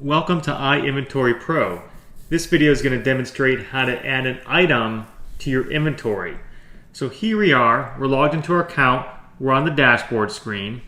Welcome to iInventory Pro. This video is going to demonstrate how to add an item to your inventory. So here we are, we're logged into our account, we're on the dashboard screen,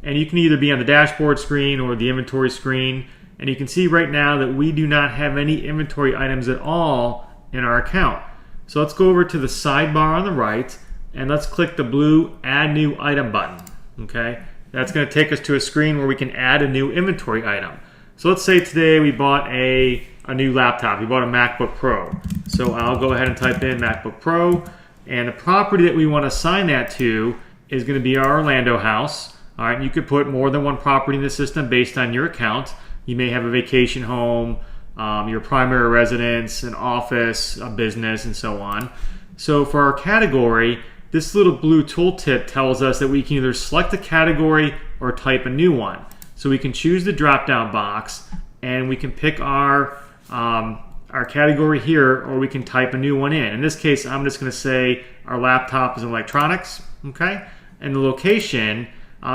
and you can either be on the dashboard screen or the inventory screen, and you can see right now that we do not have any inventory items at all in our account. So let's go over to the sidebar on the right, and let's click the blue Add New Item button. Okay, that's going to take us to a screen where we can add a new inventory item. So let's say today we bought a new laptop. We bought a MacBook Pro. So I'll go ahead and type in MacBook Pro, and the property that we want to assign that to is going to be our Orlando house. All right, you could put more than one property in the system based on your account. You may have a vacation home, your primary residence, an office, a business, and so on. So for our category, this little blue tooltip tells us that we can either select a category or type a new one. So we can choose the drop-down box, and we can pick our category here, or we can type a new one in. In this case, I'm just going to say our laptop is electronics, okay? And the location,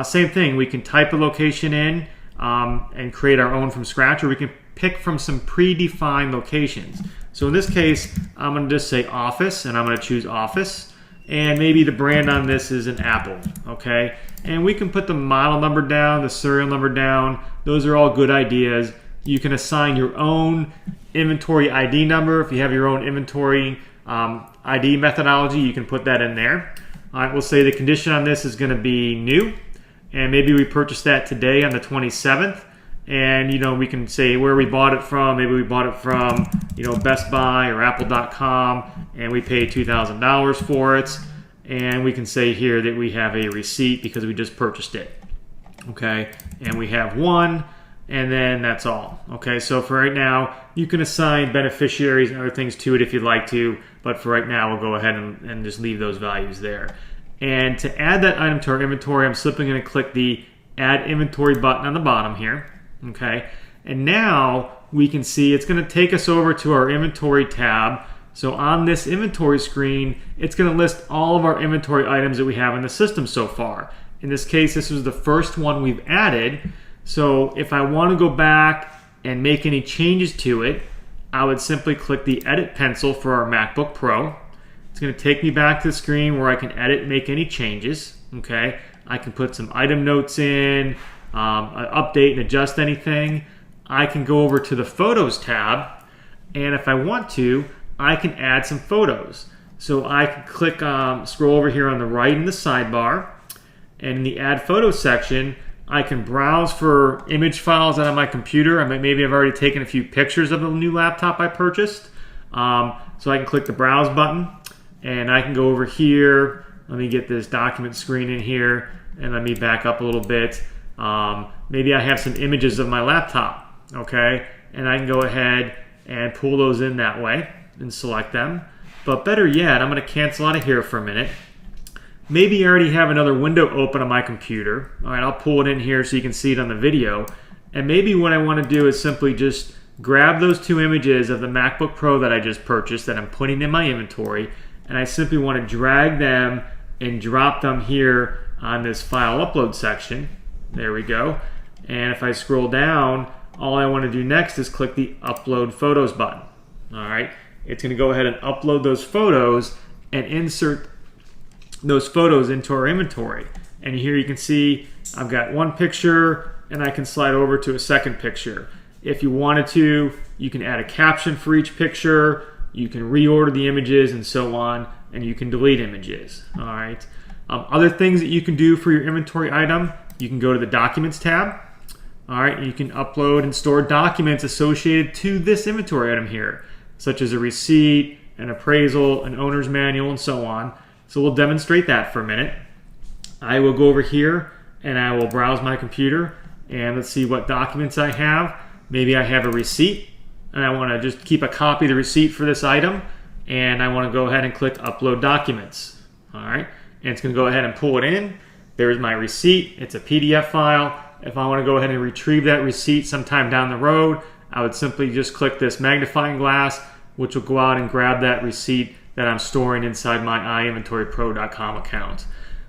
same thing. We can type a location in and create our own from scratch, or we can pick from some predefined locations. So in this case, I'm going to just say office, and I'm going to choose office. And maybe the brand on this is an Apple, okay? And we can put the model number down, the serial number down. Those are all good ideas. You can assign your own inventory ID number. If you have your own inventory ID methodology, you can put that in there. All right, we'll say the condition on this is going to be new, and maybe we purchased that today on the 27th. And we can say where we bought it from. Maybe we bought it from Best Buy or Apple.com, and we paid $2,000 for it. And we can say here that we have a receipt because we just purchased it. Okay, and we have one, and then that's all. Okay, so for right now, you can assign beneficiaries and other things to it if you'd like to, but for right now, we'll go ahead and just leave those values there. And to add that item to our inventory, I'm simply going to click the Add Inventory button on the bottom here. Okay, and now we can see it's going to take us over to our inventory tab. So on this inventory screen, it's going to list all of our inventory items that we have in the system so far. In this case, this was the first one we've added. So if I want to go back and make any changes to it, I would simply click the edit pencil for our MacBook Pro. It's going to take me back to the screen where I can edit and make any changes. Okay, I can put some item notes in, update and adjust anything. I can go over to the Photos tab, and if I want to, I can add some photos. So I can click, scroll over here on the right in the sidebar, and in the Add Photos section, I can browse for image files out on my computer. Maybe I've already taken a few pictures of the new laptop I purchased. So I can click the Browse button, and I can go over here. Let me get this document screen in here, and let me back up a little bit. Maybe I have some images of my laptop, okay? And I can go ahead and pull those in that way and select them. But better yet, I'm going to cancel out of here for a minute. Maybe I already have another window open on my computer. All right, I'll pull it in here so you can see it on the video. And maybe what I want to do is simply just grab those two images of the MacBook Pro that I just purchased that I'm putting in my inventory, and I simply want to drag them and drop them here on this file upload section. There we go. And if I scroll down, all I want to do next is click the Upload Photos button. All right, it's going to go ahead and upload those photos and insert those photos into our inventory. And here you can see I've got one picture, and I can slide over to a second picture. If you wanted to, you can add a caption for each picture, you can reorder the images and so on, and you can delete images. All right. Other things that you can do for your inventory item, you can go to the Documents tab. All right, you can upload and store documents associated to this inventory item here, such as a receipt, an appraisal, an owner's manual, and so on. So we'll demonstrate that for a minute. I will go over here and I will browse my computer, and let's see what documents I have. Maybe I have a receipt, and I want to just keep a copy of the receipt for this item, and I want to go ahead and click Upload Documents. All right, and it's going to go ahead and pull it in. There's my receipt. It's a PDF file. If I want to go ahead and retrieve that receipt sometime down the road, I would simply just click this magnifying glass, which will go out and grab that receipt that I'm storing inside my iInventoryPro.com account.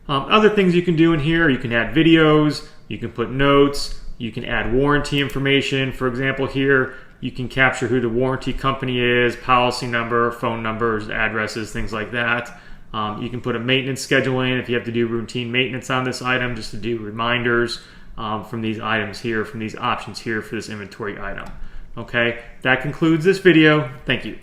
Other things you can do in here, you can add videos, you can put notes, You can add warranty information. For example, here you can capture who the warranty company is, policy number, phone numbers, addresses, things like that. You can put a maintenance schedule in if you have to do routine maintenance on this item, just to do reminders from these items here, from these options here for this inventory item. Okay, that concludes this video. Thank you.